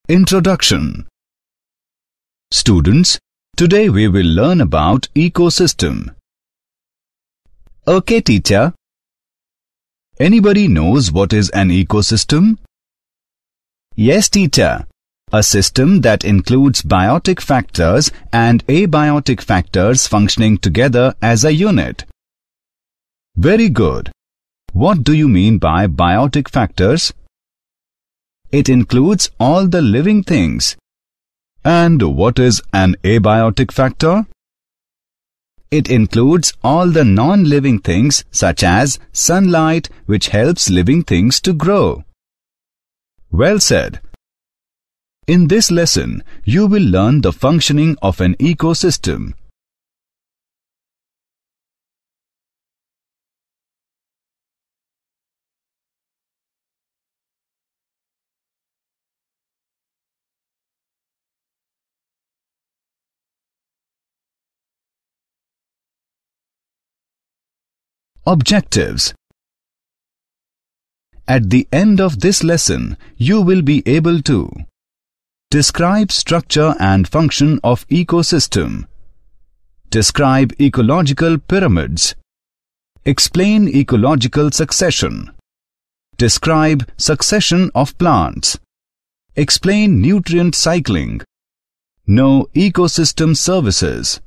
Introduction. Students, today we will learn about ecosystem. Okay, teacher. Anybody knows what is an ecosystem? Yes, teacher. A system that includes biotic factors and abiotic factors functioning together as a unit. Very good. What do you mean by biotic factors? It includes all the living things. And what is an abiotic factor? It includes all the non-living things such as sunlight, which helps living things to grow. Well said. In this lesson, you will learn the functioning of an ecosystem. Objectives. At the end of this lesson, you will be able to describe structure and function of ecosystem, describe ecological pyramids, explain ecological succession, describe succession of plants, explain nutrient cycling, know ecosystem services.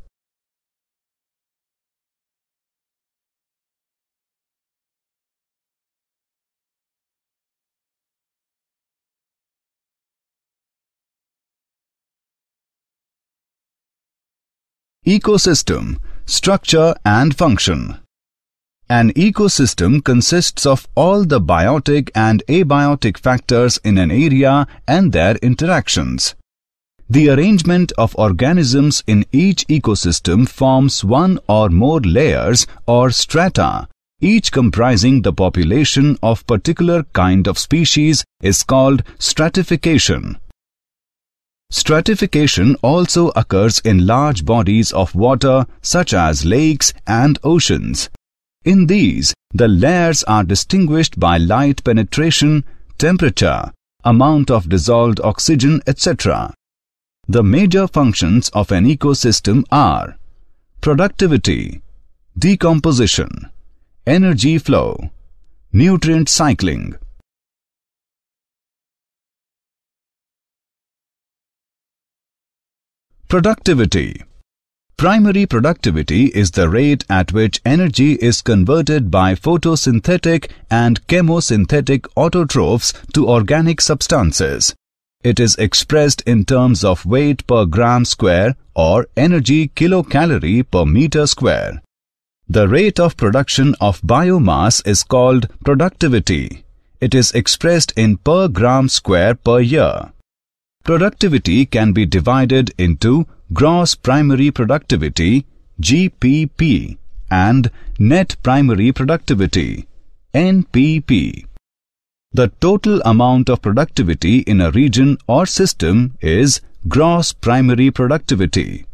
Ecosystem, structure and function. An ecosystem consists of all the biotic and abiotic factors in an area and their interactions. The arrangement of organisms in each ecosystem forms one or more layers or strata, each comprising the population of particular kind of species is called stratification. Stratification also occurs in large bodies of water such as lakes and oceans. In these, the layers are distinguished by light penetration, temperature, amount of dissolved oxygen, etc. The major functions of an ecosystem are productivity, decomposition, energy flow, nutrient cycling. Productivity. Primary productivity is the rate at which energy is converted by photosynthetic and chemosynthetic autotrophs to organic substances. It is expressed in terms of weight per gram square or energy kilocalorie per meter square. The rate of production of biomass is called productivity. It is expressed in per gram square per year. Productivity can be divided into gross primary productivity (GPP) and net primary productivity (NPP). The total amount of productivity in a region or system is gross primary productivity.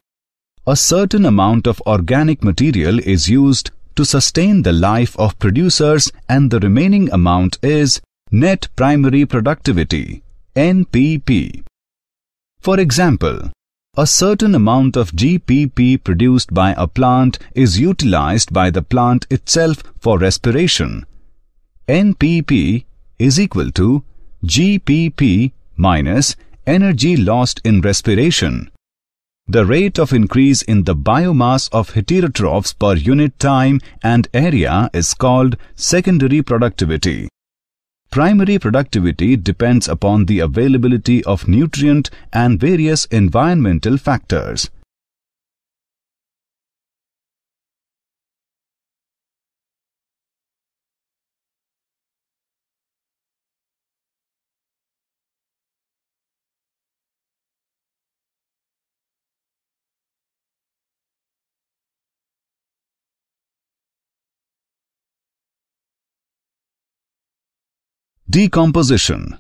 A certain amount of organic material is used to sustain the life of producers and the remaining amount is net primary productivity (NPP). For example, a certain amount of GPP produced by a plant is utilized by the plant itself for respiration. NPP is equal to GPP minus energy lost in respiration. The rate of increase in the biomass of heterotrophs per unit time and area is called secondary productivity. Primary productivity depends upon the availability of nutrient and various environmental factors. Decomposition.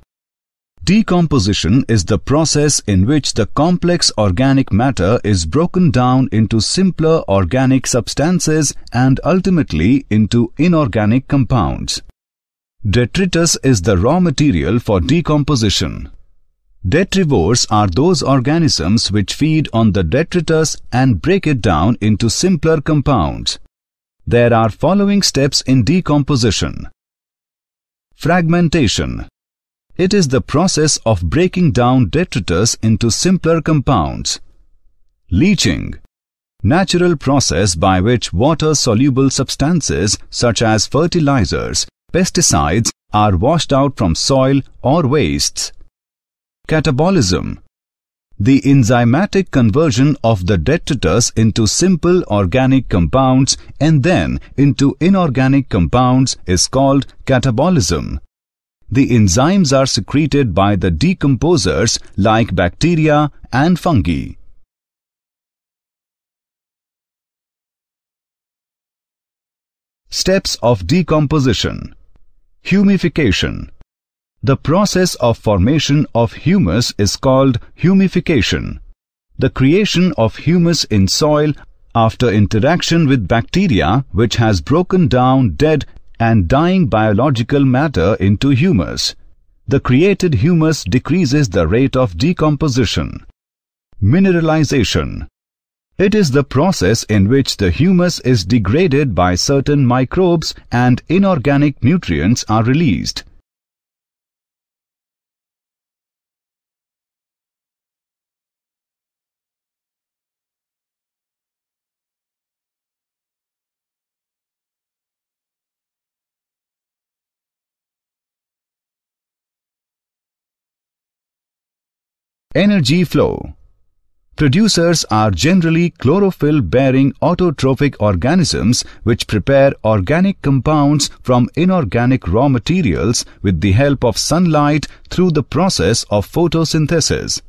Decomposition is the process in which the complex organic matter is broken down into simpler organic substances and ultimately into inorganic compounds. Detritus is the raw material for decomposition. Detrivores are those organisms which feed on the detritus and break it down into simpler compounds. There are following steps in decomposition. Fragmentation. It is the process of breaking down detritus into simpler compounds. Leaching. Natural process by which water-soluble substances such as fertilizers, pesticides are washed out from soil or wastes. Catabolism. The enzymatic conversion of the detritus into simple organic compounds and then into inorganic compounds is called catabolism. The enzymes are secreted by the decomposers like bacteria and fungi. Steps of decomposition. Humification. The process of formation of humus is called humification. The creation of humus in soil after interaction with bacteria which has broken down dead and dying biological matter into humus. The created humus decreases the rate of decomposition. Mineralization. It is the process in which the humus is degraded by certain microbes and inorganic nutrients are released. Energy flow. Producers are generally chlorophyll-bearing autotrophic organisms which prepare organic compounds from inorganic raw materials with the help of sunlight through the process of photosynthesis.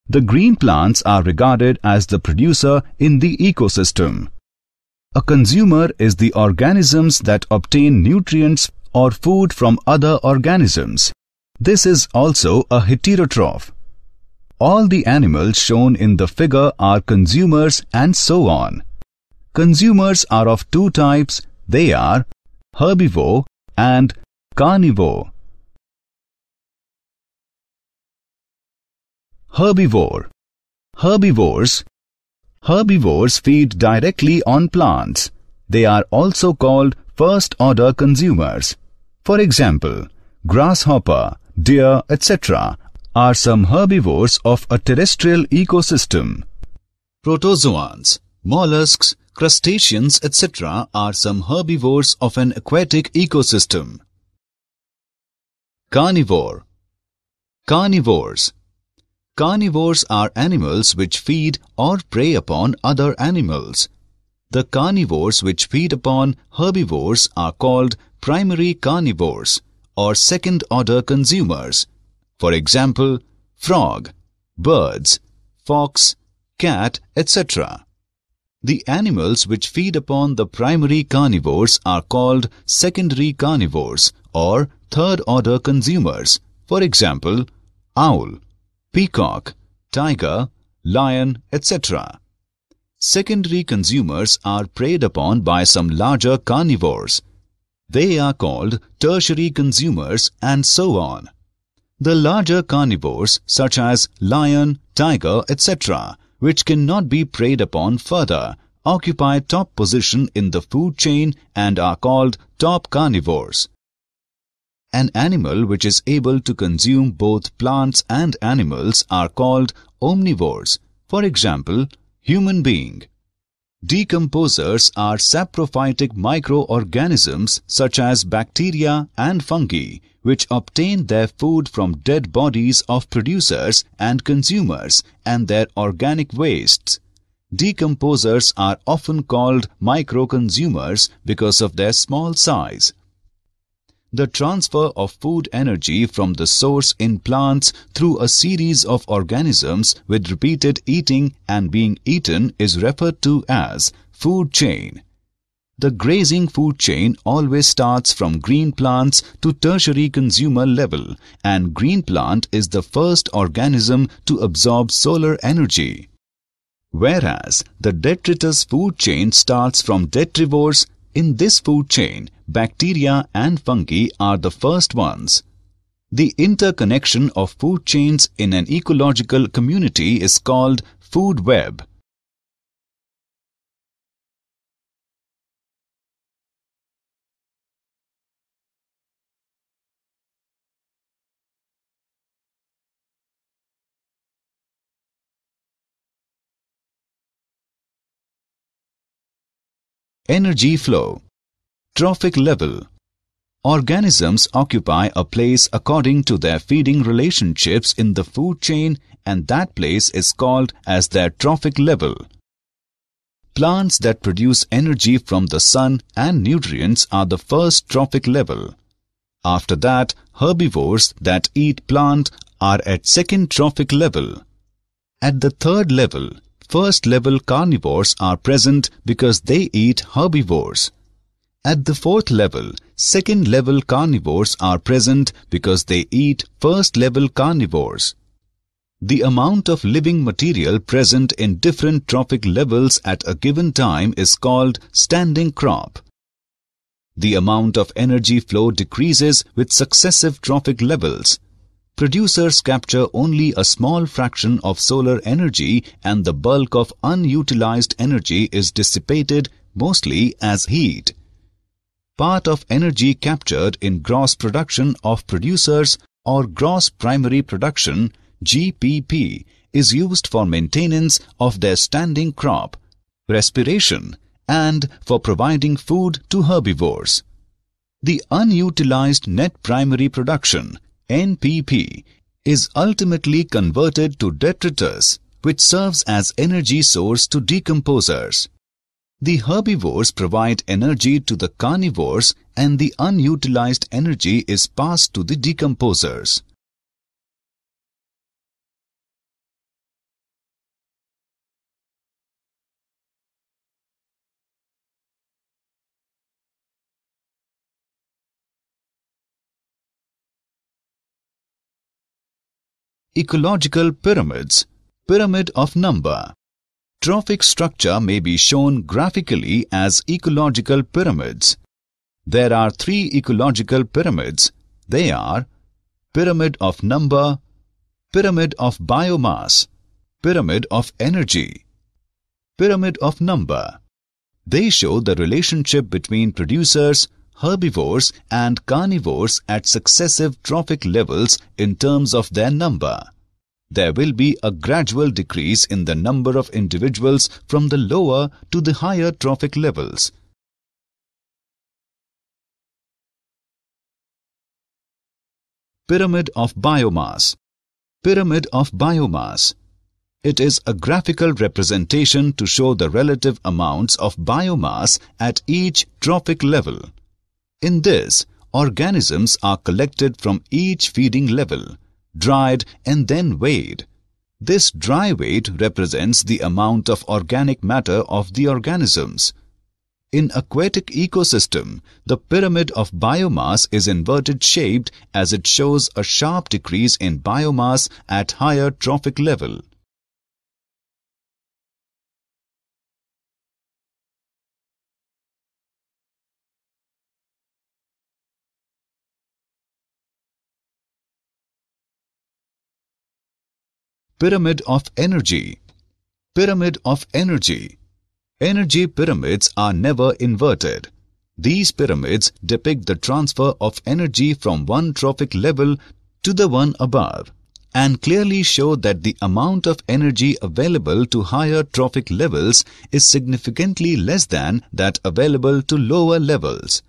The green plants are regarded as the producer in the ecosystem. A consumer is the organisms that obtain nutrients or food from other organisms. This is also a heterotroph. All the animals shown in the figure are consumers and so on. Consumers are of two types. They are herbivore and carnivore. Herbivore. Herbivores feed directly on plants. They are also called first-order consumers. For example, grasshopper, deer, etc. are some herbivores of a terrestrial ecosystem. Protozoans, mollusks, crustaceans, etc. are some herbivores of an aquatic ecosystem. Carnivore. Carnivores. Carnivores are animals which feed or prey upon other animals. The carnivores which feed upon herbivores are called primary carnivores or second-order consumers. For example, frog, birds, fox, cat, etc. The animals which feed upon the primary carnivores are called secondary carnivores or third-order consumers. For example, owl, peacock, tiger, lion, etc. Secondary consumers are preyed upon by some larger carnivores. They are called tertiary consumers and so on. The larger carnivores such as lion, tiger, etc., which cannot be preyed upon further, occupy top position in the food chain and are called top carnivores. An animal which is able to consume both plants and animals are called omnivores. For example, human being. Decomposers are saprophytic microorganisms such as bacteria and fungi, which obtain their food from dead bodies of producers and consumers and their organic wastes. Decomposers are often called microconsumers because of their small size. The transfer of food energy from the source in plants through a series of organisms with repeated eating and being eaten is referred to as food chain. The grazing food chain always starts from green plants to tertiary consumer level, and green plant is the first organism to absorb solar energy. Whereas the detritus food chain starts from detrivores, in this food chain, bacteria and fungi are the first ones. The interconnection of food chains in an ecological community is called food web. Energy flow. Trophic level. Organisms occupy a place according to their feeding relationships in the food chain, and that place is called as their trophic level. Plants that produce energy from the sun and nutrients are the first trophic level. After that, herbivores that eat plant are at second trophic level. At the third level, first level carnivores are present because they eat herbivores. At the fourth level, second level carnivores are present because they eat first level carnivores. The amount of living material present in different trophic levels at a given time is called standing crop. The amount of energy flow decreases with successive trophic levels. Producers capture only a small fraction of solar energy, and the bulk of unutilized energy is dissipated mostly as heat. Part of energy captured in gross production of producers or gross primary production (GPP) is used for maintenance of their standing crop, respiration, and for providing food to herbivores. The unutilized net primary production (NPP) is ultimately converted to detritus, which serves as energy source to decomposers. The herbivores provide energy to the carnivores, and the unutilized energy is passed to the decomposers. Ecological pyramids. Pyramid of number. Trophic structure may be shown graphically as ecological pyramids. There are three ecological pyramids. They are pyramid of number, pyramid of biomass, pyramid of energy. Pyramid of number. They show the relationship between producers, herbivores and carnivores at successive trophic levels in terms of their number. There will be a gradual decrease in the number of individuals from the lower to the higher trophic levels. Pyramid of biomass. Pyramid of biomass. It is a graphical representation to show the relative amounts of biomass at each trophic level. In this, organisms are collected from each feeding level, dried and then weighed. This dry weight represents the amount of organic matter of the organisms. In aquatic ecosystem, the pyramid of biomass is inverted shaped as it shows a sharp decrease in biomass at higher trophic level. Pyramid of energy. Pyramid of energy. Energy pyramids are never inverted. These pyramids depict the transfer of energy from one trophic level to the one above, and clearly show that the amount of energy available to higher trophic levels is significantly less than that available to lower levels.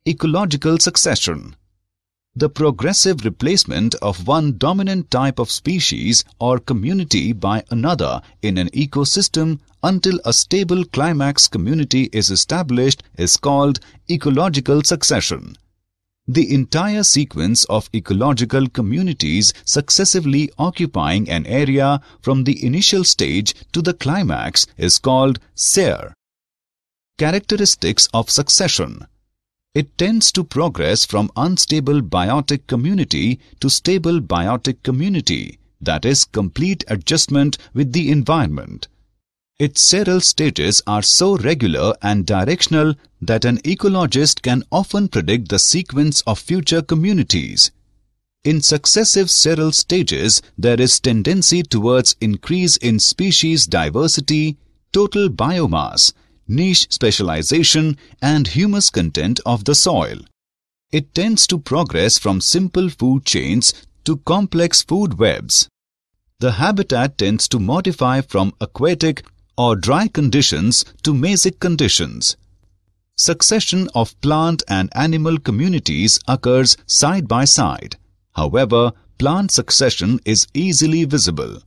Ecological succession. The progressive replacement of one dominant type of species or community by another in an ecosystem until a stable climax community is established is called ecological succession. The entire sequence of ecological communities successively occupying an area from the initial stage to the climax is called SEAR. Characteristics of succession. It tends to progress from unstable biotic community to stable biotic community, that is, complete adjustment with the environment. Its seral stages are so regular and directional that an ecologist can often predict the sequence of future communities. In successive seral stages, there is tendency towards increase in species diversity, total biomass, niche specialization, and humus content of the soil. It tends to progress from simple food chains to complex food webs. The habitat tends to modify from aquatic or dry conditions to mesic conditions. Succession of plant and animal communities occurs side by side. However, plant succession is easily visible.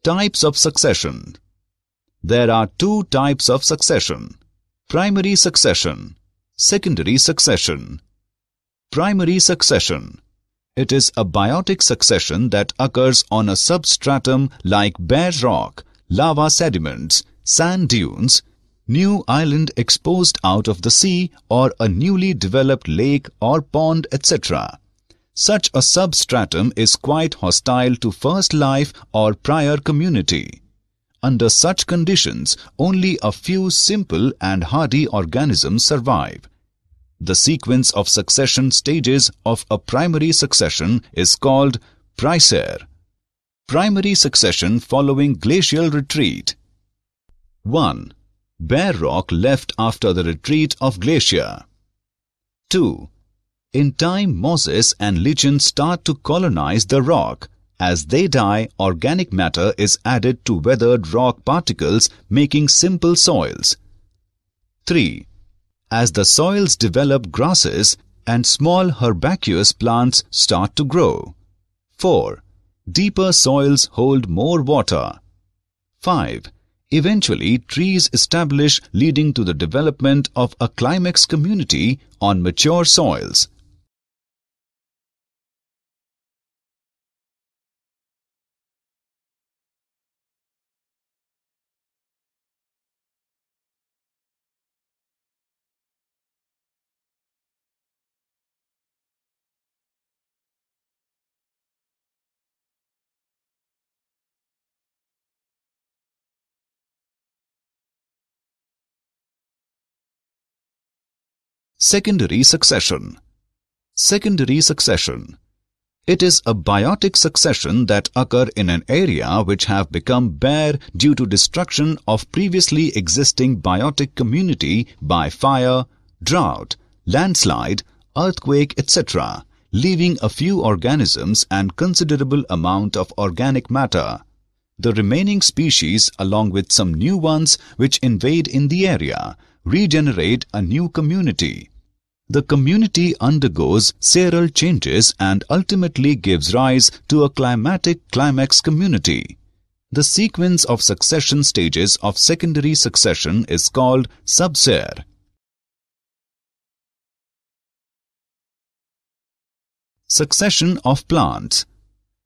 Types of succession. There are two types of succession: primary succession, secondary succession. Primary succession. It is a biotic succession that occurs on a substratum like bare rock, lava sediments, sand dunes, new island exposed out of the sea, or a newly developed lake or pond, etc. Such a substratum is quite hostile to first life or prior community. Under such conditions, only a few simple and hardy organisms survive. The sequence of succession stages of a primary succession is called Pricer. Primary succession following glacial retreat. 1. Bare rock left after the retreat of glacier. 2. In time, mosses and lichens start to colonize the rock. As they die, organic matter is added to weathered rock particles, making simple soils. 3. As the soils develop, grasses and small herbaceous plants start to grow. 4. Deeper soils hold more water. 5. Eventually, trees establish, leading to the development of a climax community on mature soils. Secondary succession. Secondary succession. It is a biotic succession that occur in an area which have become bare due to destruction of previously existing biotic community by fire, drought, landslide, earthquake, etc., leaving a few organisms and considerable amount of organic matter. The remaining species, along with some new ones which invade in the area, regenerate a new community. The community undergoes seral changes and ultimately gives rise to a climatic climax community. The sequence of succession stages of secondary succession is called subsere. Succession of plants.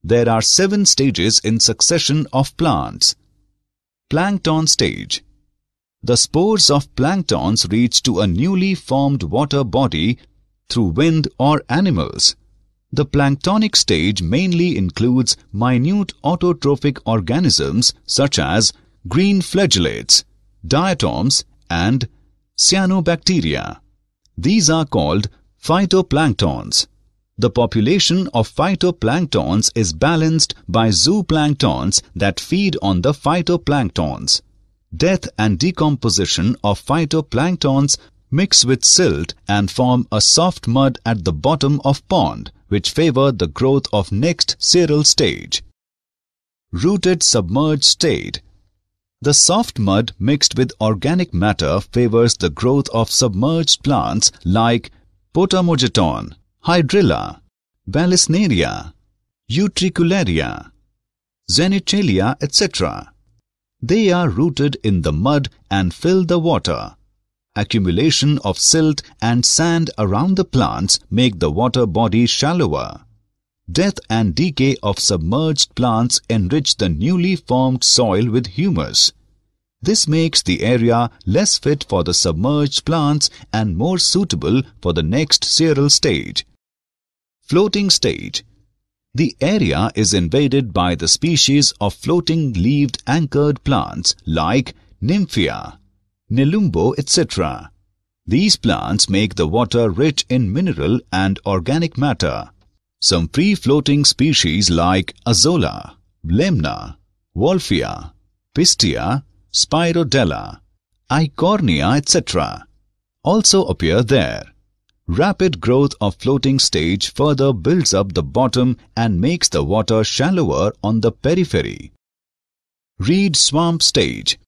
There are 7 stages in succession of plants. Plankton stage. The spores of planktons reach to a newly formed water body through wind or animals. The planktonic stage mainly includes minute autotrophic organisms such as green flagellates, diatoms, and cyanobacteria. These are called phytoplanktons. The population of phytoplanktons is balanced by zooplanktons that feed on the phytoplanktons. Death and decomposition of phytoplanktons mix with silt and form a soft mud at the bottom of pond, which favor the growth of next seral stage. Rooted submerged state. The soft mud mixed with organic matter favors the growth of submerged plants like Potamogeton, Hydrilla, Balisneria, Utricularia, Zenichelia, etc. They are rooted in the mud and fill the water. Accumulation of silt and sand around the plants make the water body shallower. Death and decay of submerged plants enrich the newly formed soil with humus. This makes the area less fit for the submerged plants and more suitable for the next cereal stage. Floating stage. The area is invaded by the species of floating-leaved anchored plants like Nymphea, Nelumbo, etc. These plants make the water rich in mineral and organic matter. Some free-floating species like Azolla, Lemna, Wolfia, Pistia, Spirodella, Eichhornia, etc. also appear there. Rapid growth of floating stage further builds up the bottom and makes the water shallower on the periphery. Reed swamp stage.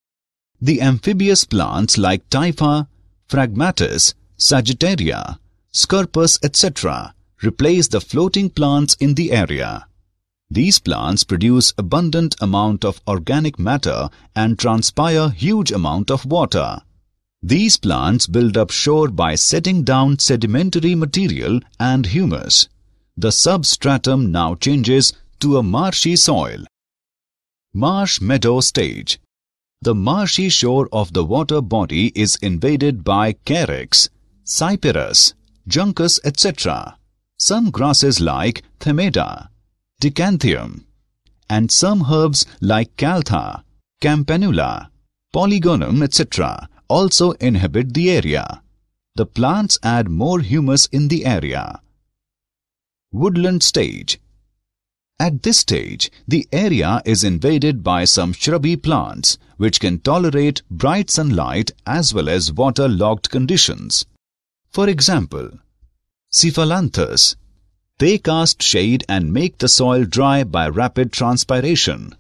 The amphibious plants like Typha, Phragmatis, Sagittaria, Scirpus, etc. replace the floating plants in the area. These plants produce abundant amount of organic matter and transpire huge amount of water. These plants build up shore by setting down sedimentary material and humus. The substratum now changes to a marshy soil. Marsh meadow stage. The marshy shore of the water body is invaded by Carex, Cyperus, Juncus, etc. Some grasses like Themeda, Decanthium, and some herbs like Caltha, Campanula, Polygonum, etc. also inhabit the area. The plants add more humus in the area. Woodland stage. At this stage, the area is invaded by some shrubby plants which can tolerate bright sunlight as well as water-logged conditions. For example, Cephalanthus. They cast shade and make the soil dry by rapid transpiration.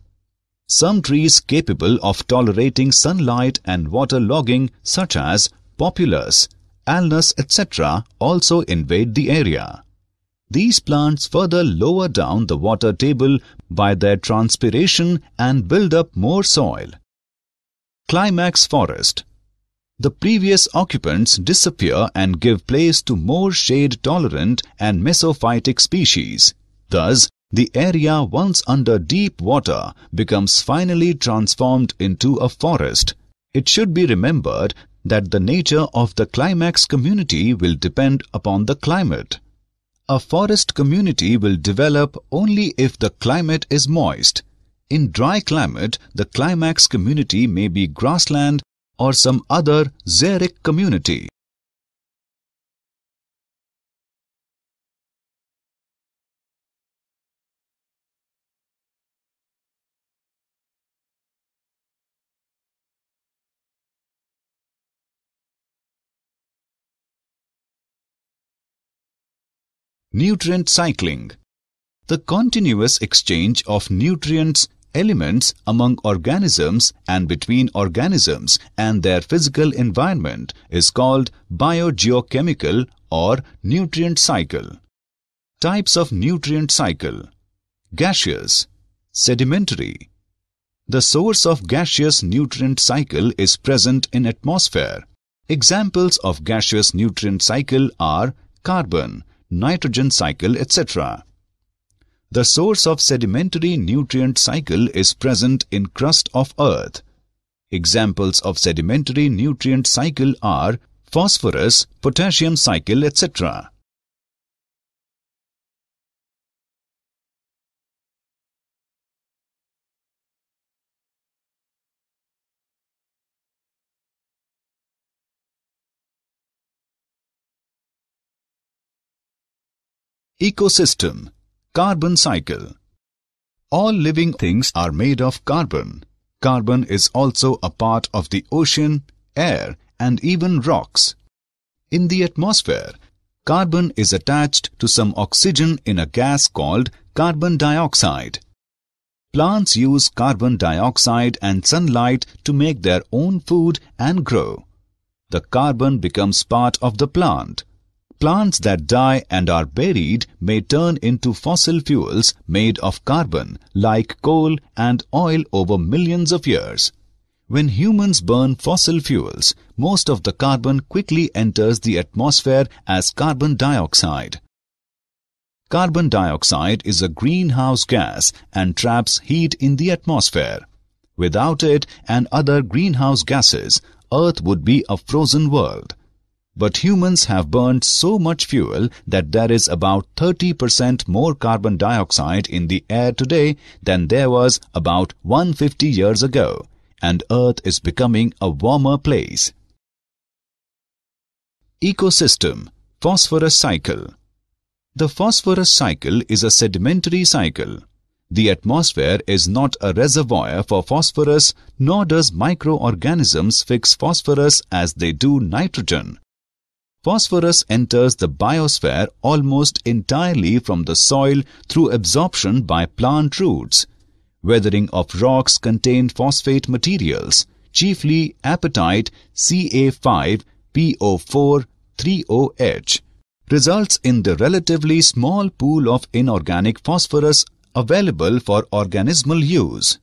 Some trees capable of tolerating sunlight and water logging such as Populus, Alnus, etc. also invade the area. These plants further lower down the water table by their transpiration and build up more soil. Climax forest. The previous occupants disappear and give place to more shade-tolerant and mesophytic species. Thus, the area once under deep water becomes finally transformed into a forest. It should be remembered that the nature of the climax community will depend upon the climate. A forest community will develop only if the climate is moist. In dry climate, the climax community may be grassland or some other xeric community. Nutrient cycling. The continuous exchange of nutrients elements among organisms and between organisms and their physical environment is called biogeochemical or nutrient cycle. Types of nutrient cycle. Gaseous, sedimentary. The source of gaseous nutrient cycle is present in atmosphere. Examples of gaseous nutrient cycle are carbon, nitrogen cycle, etc. The source of sedimentary nutrient cycle is present in crust of earth. Examples of sedimentary nutrient cycle are phosphorus, potassium cycle, etc. Ecosystem. Carbon cycle. All living things are made of carbon. Carbon is also a part of the ocean, air, and even rocks. In the atmosphere, carbon is attached to some oxygen in a gas called carbon dioxide. Plants use carbon dioxide and sunlight to make their own food and grow. The carbon becomes part of the plant. Plants that die and are buried may turn into fossil fuels made of carbon, like coal and oil, over millions of years. When humans burn fossil fuels, most of the carbon quickly enters the atmosphere as carbon dioxide. Carbon dioxide is a greenhouse gas and traps heat in the atmosphere. Without it and other greenhouse gases, Earth would be a frozen world. But humans have burned so much fuel that there is about 30% more carbon dioxide in the air today than there was about 150 years ago, and Earth is becoming a warmer place. Ecosystem, phosphorus cycle. The phosphorus cycle is a sedimentary cycle. The atmosphere is not a reservoir for phosphorus, nor does microorganisms fix phosphorus as they do nitrogen. Phosphorus enters the biosphere almost entirely from the soil through absorption by plant roots. Weathering of rocks contain phosphate materials, chiefly apatite Ca5PO4-3OH, results in the relatively small pool of inorganic phosphorus available for organismal use.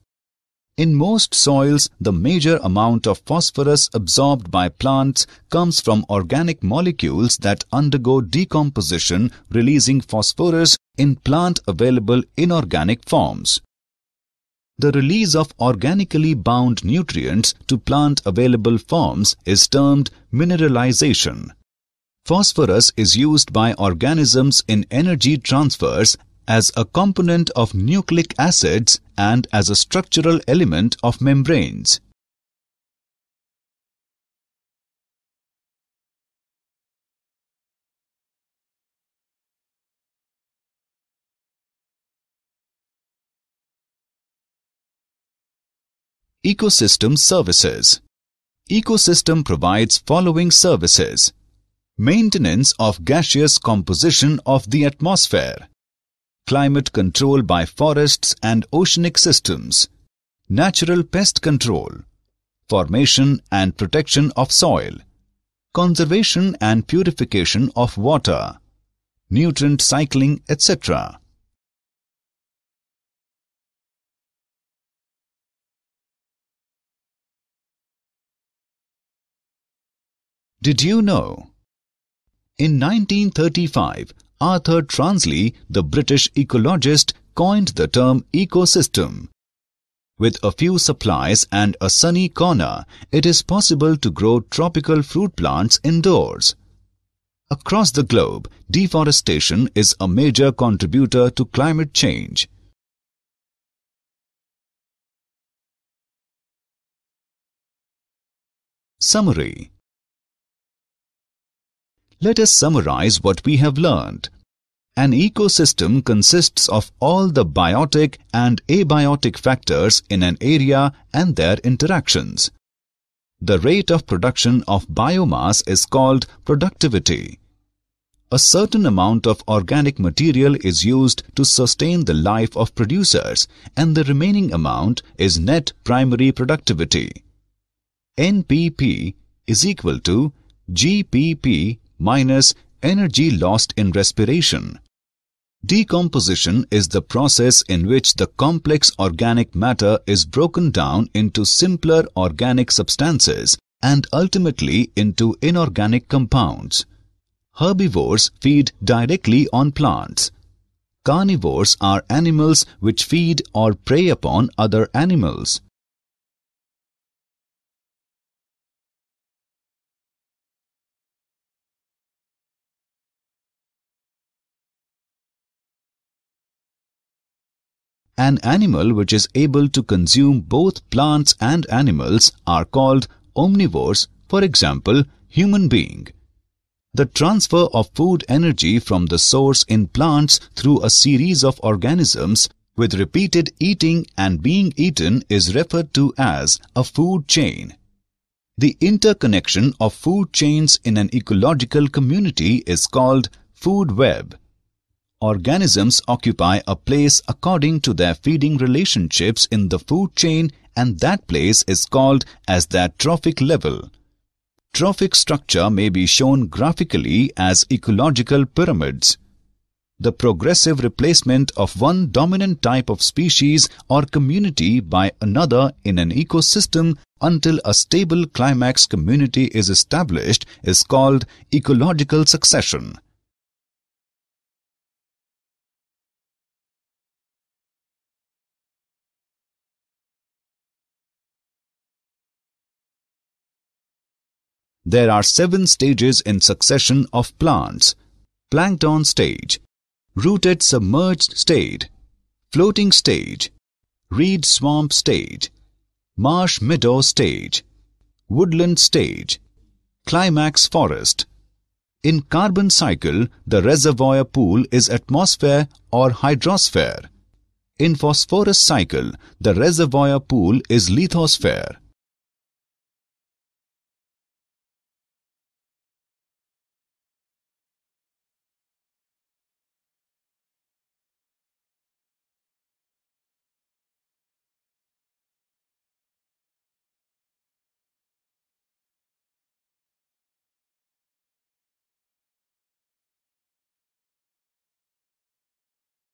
In most soils, the major amount of phosphorus absorbed by plants comes from organic molecules that undergo decomposition, releasing phosphorus in plant-available inorganic forms. The release of organically bound nutrients to plant-available forms is termed mineralization. Phosphorus is used by organisms in energy transfers as a component of nucleic acids and as a structural element of membranes. Ecosystem services. Ecosystem provides following services: maintenance of gaseous composition of the atmosphere, climate control by forests and oceanic systems, natural pest control, formation and protection of soil, conservation and purification of water, nutrient cycling, etc. Did you know? In 1935, Arthur Transley, the British ecologist, coined the term ecosystem. With a few supplies and a sunny corner, it is possible to grow tropical fruit plants indoors. Across the globe, deforestation is a major contributor to climate change. Summary. Let us summarize what we have learned. An ecosystem consists of all the biotic and abiotic factors in an area and their interactions. The rate of production of biomass is called productivity. A certain amount of organic material is used to sustain the life of producers, and the remaining amount is net primary productivity. NPP is equal to GPP minus energy lost in respiration. Decomposition is the process in which the complex organic matter is broken down into simpler organic substances and ultimately into inorganic compounds. Herbivores feed directly on plants. Carnivores are animals which feed or prey upon other animals. An animal which is able to consume both plants and animals are called omnivores, for example, human being. The transfer of food energy from the source in plants through a series of organisms with repeated eating and being eaten is referred to as a food chain. The interconnection of food chains in an ecological community is called food web. Organisms occupy a place according to their feeding relationships in the food chain, and that place is called as their trophic level. Trophic structure may be shown graphically as ecological pyramids. The progressive replacement of one dominant type of species or community by another in an ecosystem until a stable climax community is established is called ecological succession. There are 7 stages in succession of plants: plankton stage, rooted submerged stage, floating stage, reed swamp stage, marsh meadow stage, woodland stage, climax forest. In carbon cycle, the reservoir pool is atmosphere or hydrosphere. In phosphorus cycle, the reservoir pool is lithosphere.